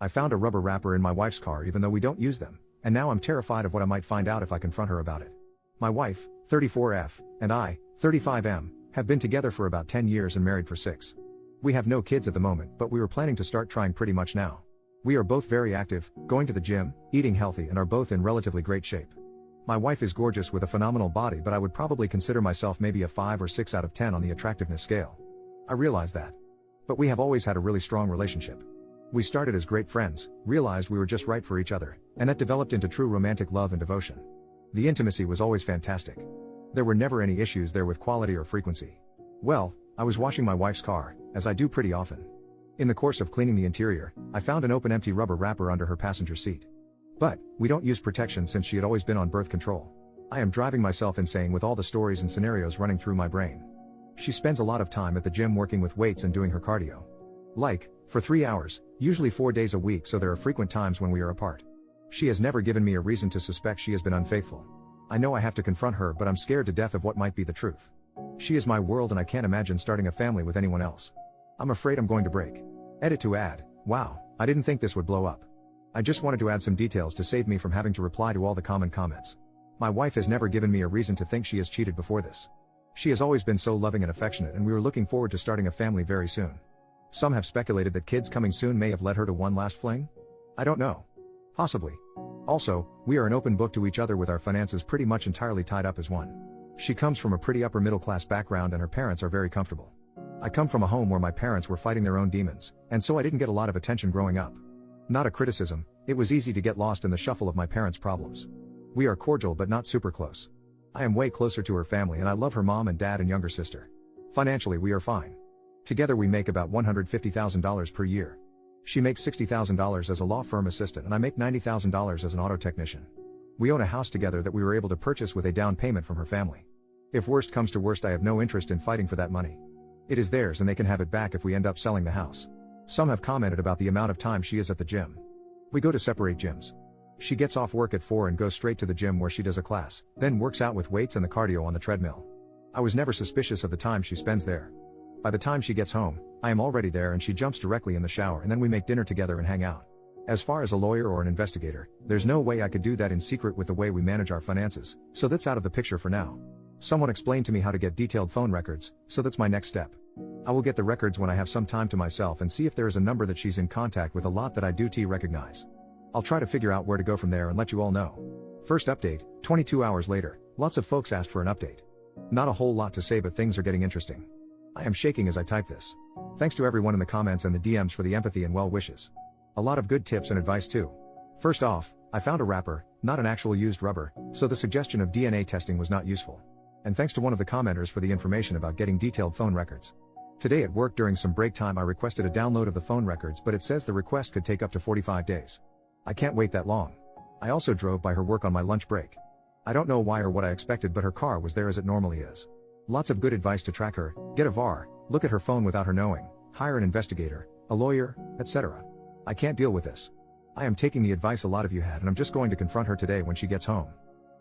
I found a rubber wrapper in my wife's car even though we don't use them, and now I'm terrified of what I might find out if I confront her about it. My wife, 34F, and I, 35M, have been together for about 10 years and married for 6. We have no kids at the moment, but we were planning to start trying pretty much now. We are both very active, going to the gym, eating healthy, and are both in relatively great shape. My wife is gorgeous with a phenomenal body, but I would probably consider myself maybe a 5 or 6 out of 10 on the attractiveness scale. I realize that. But we have always had a really strong relationship. We started as great friends, realized we were just right for each other, and that developed into true romantic love and devotion. The intimacy was always fantastic. There were never any issues there with quality or frequency. Well, I was washing my wife's car, as I do pretty often. In the course of cleaning the interior, I found an open empty rubber wrapper under her passenger seat. But, we don't use protection since she had always been on birth control. I am driving myself insane with all the stories and scenarios running through my brain. She spends a lot of time at the gym working with weights and doing her cardio. Like, for 3 hours, usually 4 days a week, so there are frequent times when we are apart. She has never given me a reason to suspect she has been unfaithful. I know I have to confront her, but I'm scared to death of what might be the truth. She is my world and I can't imagine starting a family with anyone else. I'm afraid I'm going to break. Edit to add, wow, I didn't think this would blow up. I just wanted to add some details to save me from having to reply to all the common comments. My wife has never given me a reason to think she has cheated before this. She has always been so loving and affectionate, and we were looking forward to starting a family very soon. Some have speculated that kids coming soon may have led her to one last fling? I don't know. Possibly. Also, we are an open book to each other with our finances pretty much entirely tied up as one. She comes from a pretty upper middle class background and her parents are very comfortable. I come from a home where my parents were fighting their own demons, and so I didn't get a lot of attention growing up. Not a criticism, it was easy to get lost in the shuffle of my parents' problems. We are cordial but not super close. I am way closer to her family and I love her mom and dad and younger sister. Financially we are fine. Together we make about $150,000 per year. She makes $60,000 as a law firm assistant and I make $90,000 as an auto technician. We own a house together that we were able to purchase with a down payment from her family. If worst comes to worst, I have no interest in fighting for that money. It is theirs and they can have it back if we end up selling the house. Some have commented about the amount of time she is at the gym. We go to separate gyms. She gets off work at 4 and goes straight to the gym where she does a class, then works out with weights and the cardio on the treadmill. I was never suspicious of the time she spends there. By the time she gets home, I am already there and she jumps directly in the shower and then we make dinner together and hang out. As far as a lawyer or an investigator, there's no way I could do that in secret with the way we manage our finances, so that's out of the picture for now. Someone explained to me how to get detailed phone records, so that's my next step. I will get the records when I have some time to myself and see if there is a number that she's in contact with a lot that I do recognize. I'll try to figure out where to go from there and let you all know. First update, 22 hours later, lots of folks asked for an update. Not a whole lot to say, but things are getting interesting. I am shaking as I type this. Thanks to everyone in the comments and the DMs for the empathy and well wishes. A lot of good tips and advice too. First off, I found a wrapper, not an actual used rubber, so the suggestion of DNA testing was not useful. And thanks to one of the commenters for the information about getting detailed phone records. Today at work during some break time I requested a download of the phone records, but it says the request could take up to 45 days. I can't wait that long. I also drove by her work on my lunch break. I don't know why or what I expected, but her car was there as it normally is. Lots of good advice to track her, get a VAR, look at her phone without her knowing, hire an investigator, a lawyer, etc. I can't deal with this. I am taking the advice a lot of you had and I'm just going to confront her today when she gets home.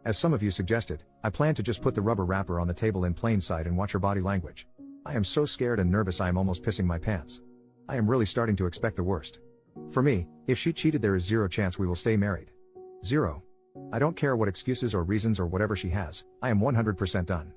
As some of you suggested, I plan to just put the rubber wrapper on the table in plain sight and watch her body language. I am so scared and nervous I am almost pissing my pants. I am really starting to expect the worst. For me, if she cheated there is zero chance we will stay married. Zero. I don't care what excuses or reasons or whatever she has, I am 100% done.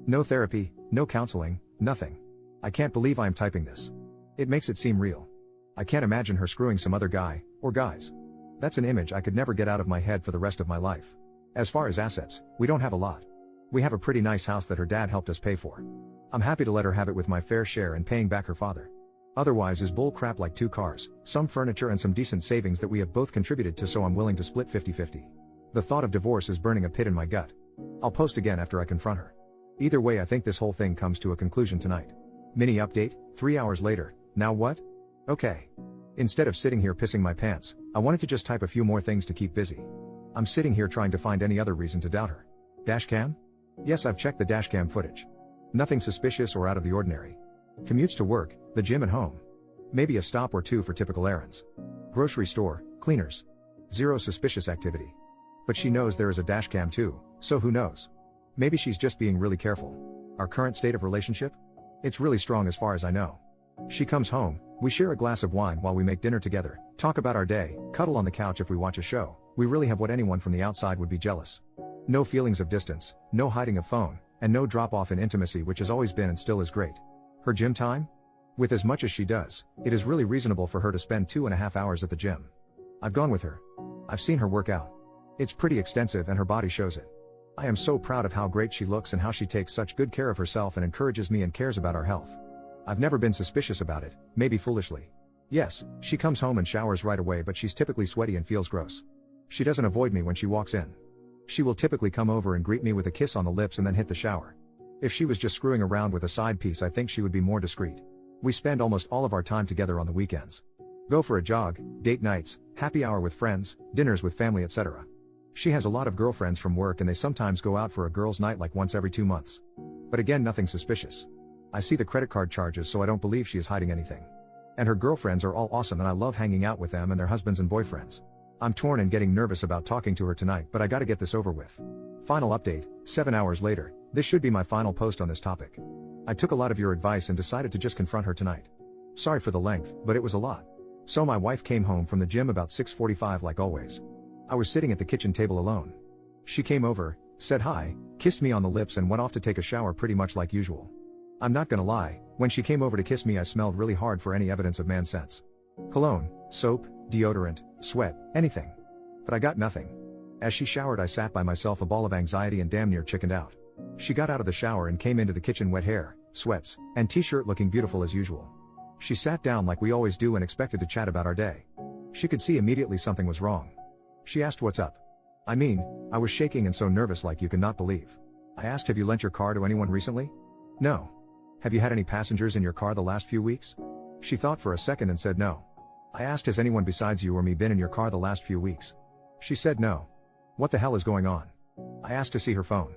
No therapy, no counseling, nothing. I can't believe I am typing this. It makes it seem real. I can't imagine her screwing some other guy, or guys. That's an image I could never get out of my head for the rest of my life. As far as assets, we don't have a lot. We have a pretty nice house that her dad helped us pay for. I'm happy to let her have it with my fair share and paying back her father. Otherwise is bull crap like 2 cars, some furniture and some decent savings that we have both contributed to, so I'm willing to split 50-50. The thought of divorce is burning a pit in my gut. I'll post again after I confront her. Either way, I think this whole thing comes to a conclusion tonight. Mini update, 3 hours later, now what? Okay. Instead of sitting here pissing my pants, I wanted to just type a few more things to keep busy. I'm sitting here trying to find any other reason to doubt her. Dashcam? Yes, I've checked the dashcam footage. Nothing suspicious or out of the ordinary. Commutes to work, the gym and home. Maybe a stop or two for typical errands. Grocery store, cleaners. Zero suspicious activity. But she knows there is a dashcam too, so who knows? Maybe she's just being really careful. Our current state of relationship? It's really strong as far as I know. She comes home, we share a glass of wine while we make dinner together, Talk about our day, cuddle on the couch if we watch a show. We really have what anyone from the outside would be jealous. No feelings of distance, no hiding of phone, and no drop off in intimacy, which has always been and still is great. Her gym time? With as much as she does, it is really reasonable for her to spend 2.5 hours at the gym. I've gone with her. I've seen her work out. It's pretty extensive and her body shows it. I am so proud of how great she looks and how she takes such good care of herself and encourages me and cares about our health. I've never been suspicious about it, maybe foolishly. Yes, she comes home and showers right away, but she's typically sweaty and feels gross. She doesn't avoid me when she walks in. She will typically come over and greet me with a kiss on the lips and then hit the shower. If she was just screwing around with a side piece, I think she would be more discreet. We spend almost all of our time together on the weekends. Go for a jog, date nights, happy hour with friends, dinners with family, etc. She has a lot of girlfriends from work and they sometimes go out for a girls' night like once every 2 months. But again, nothing suspicious. I see the credit card charges, so I don't believe she is hiding anything. And her girlfriends are all awesome and I love hanging out with them and their husbands and boyfriends. I'm torn and getting nervous about talking to her tonight, but I gotta get this over with. Final update, 7 hours later. This should be my final post on this topic. I took a lot of your advice and decided to just confront her tonight. Sorry for the length, but it was a lot. So my wife came home from the gym about 6:45 like always. I was sitting at the kitchen table alone. She came over, said hi, kissed me on the lips and went off to take a shower pretty much like usual. I'm not gonna lie, when she came over to kiss me I smelled really hard for any evidence of man sense. Cologne, soap, deodorant, sweat, anything. But I got nothing. As she showered I sat by myself, a ball of anxiety and damn near chickened out. She got out of the shower and came into the kitchen, wet hair, sweats, and t-shirt, looking beautiful as usual. She sat down like we always do and expected to chat about our day. She could see immediately something was wrong. She asked what's up. I was shaking and so nervous like you cannot believe. I asked, have you lent your car to anyone recently? No. Have you had any passengers in your car the last few weeks? She thought for a second and said no. I asked, has anyone besides you or me been in your car the last few weeks? She said no. What the hell is going on? I asked to see her phone.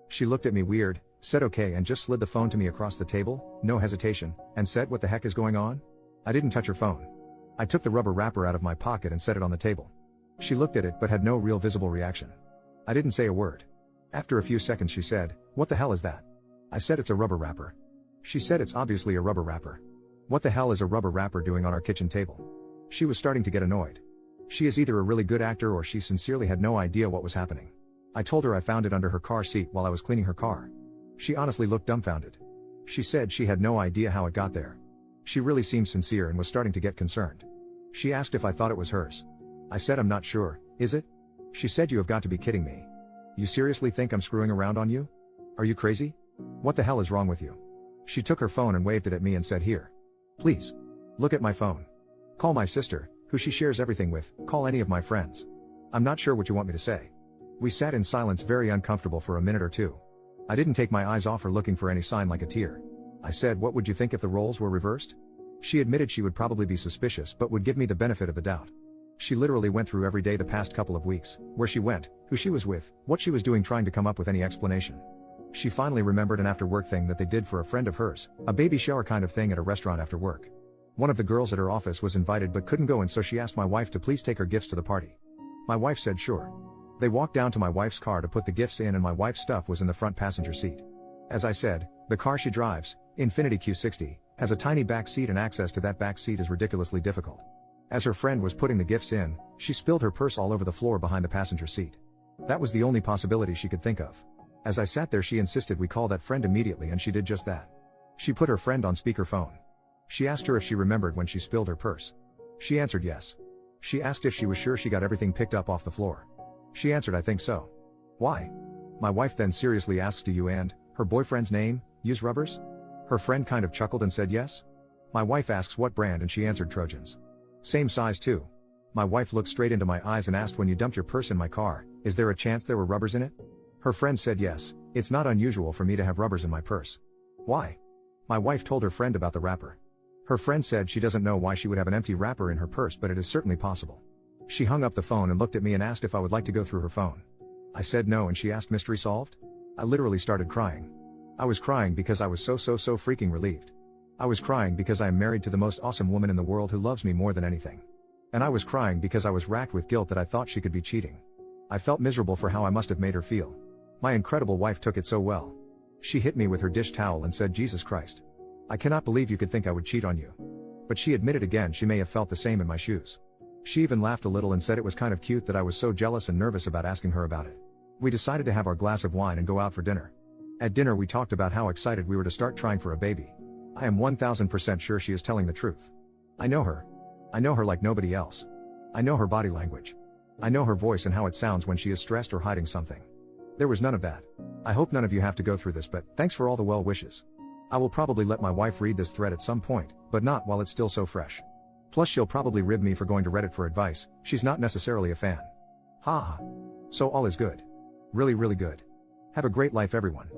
She looked at me weird, said okay and just slid the phone to me across the table, no hesitation, and said, what the heck is going on? I didn't touch her phone. I took the rubber wrapper out of my pocket and set it on the table. She looked at it but had no real visible reaction. I didn't say a word. After a few seconds she said, what the hell is that? I said, it's a rubber wrapper. She said, it's obviously a rubber wrapper. What the hell is a rubber wrapper doing on our kitchen table? She was starting to get annoyed. She is either a really good actor or she sincerely had no idea what was happening. I told her I found it under her car seat while I was cleaning her car. She honestly looked dumbfounded. She said she had no idea how it got there. She really seemed sincere and was starting to get concerned. She asked if I thought it was hers. I said, I'm not sure, is it? She said, you have got to be kidding me. You seriously think I'm screwing around on you? Are you crazy? What the hell is wrong with you? She took her phone and waved it at me and said, here. Please. Look at my phone. Call my sister, who she shares everything with, call any of my friends. I'm not sure what you want me to say. We sat in silence, very uncomfortable for a minute or two. I didn't take my eyes off her, looking for any sign like a tear. I said, what would you think if the roles were reversed? She admitted she would probably be suspicious but would give me the benefit of the doubt. She literally went through every day the past couple of weeks, where she went, who she was with, what she was doing, trying to come up with any explanation. She finally remembered an after-work thing that they did for a friend of hers, a baby shower kind of thing at a restaurant after work. One of the girls at her office was invited but couldn't go, and so she asked my wife to please take her gifts to the party. My wife said sure. They walked down to my wife's car to put the gifts in and my wife's stuff was in the front passenger seat. As I said, the car she drives, Infiniti Q60, has a tiny back seat and access to that back seat is ridiculously difficult. As her friend was putting the gifts in, she spilled her purse all over the floor behind the passenger seat. That was the only possibility she could think of. As I sat there, she insisted we call that friend immediately, and she did just that. She put her friend on speakerphone. She asked her if she remembered when she spilled her purse. She answered yes. She asked if she was sure she got everything picked up off the floor. She answered, I think so. Why? My wife then seriously asks, do you and her boyfriend's name use rubbers? Her friend kind of chuckled and said yes. My wife asks what brand and she answered Trojans. Same size too. My wife looked straight into my eyes and asked, when you dumped your purse in my car, is there a chance there were rubbers in it? Her friend said yes, it's not unusual for me to have rubbers in my purse. Why? My wife told her friend about the wrapper. Her friend said she doesn't know why she would have an empty wrapper in her purse, but it is certainly possible. She hung up the phone and looked at me and asked if I would like to go through her phone. I said no, and she asked, mystery solved? I literally started crying. I was crying because I was so freaking relieved. I was crying because I am married to the most awesome woman in the world who loves me more than anything. And I was crying because I was racked with guilt that I thought she could be cheating. I felt miserable for how I must have made her feel. My incredible wife took it so well. She hit me with her dish towel and said, Jesus Christ. I cannot believe you could think I would cheat on you. But she admitted again she may have felt the same in my shoes. She even laughed a little and said it was kind of cute that I was so jealous and nervous about asking her about it. We decided to have our glass of wine and go out for dinner. At dinner we talked about how excited we were to start trying for a baby. I am 1000% sure she is telling the truth. I know her. I know her like nobody else. I know her body language. I know her voice and how it sounds when she is stressed or hiding something. There was none of that. I hope none of you have to go through this, but thanks for all the well wishes. I will probably let my wife read this thread at some point, but not while it's still so fresh. Plus she'll probably rib me for going to Reddit for advice, she's not necessarily a fan. Haha. So all is good. Really, really good. Have a great life everyone.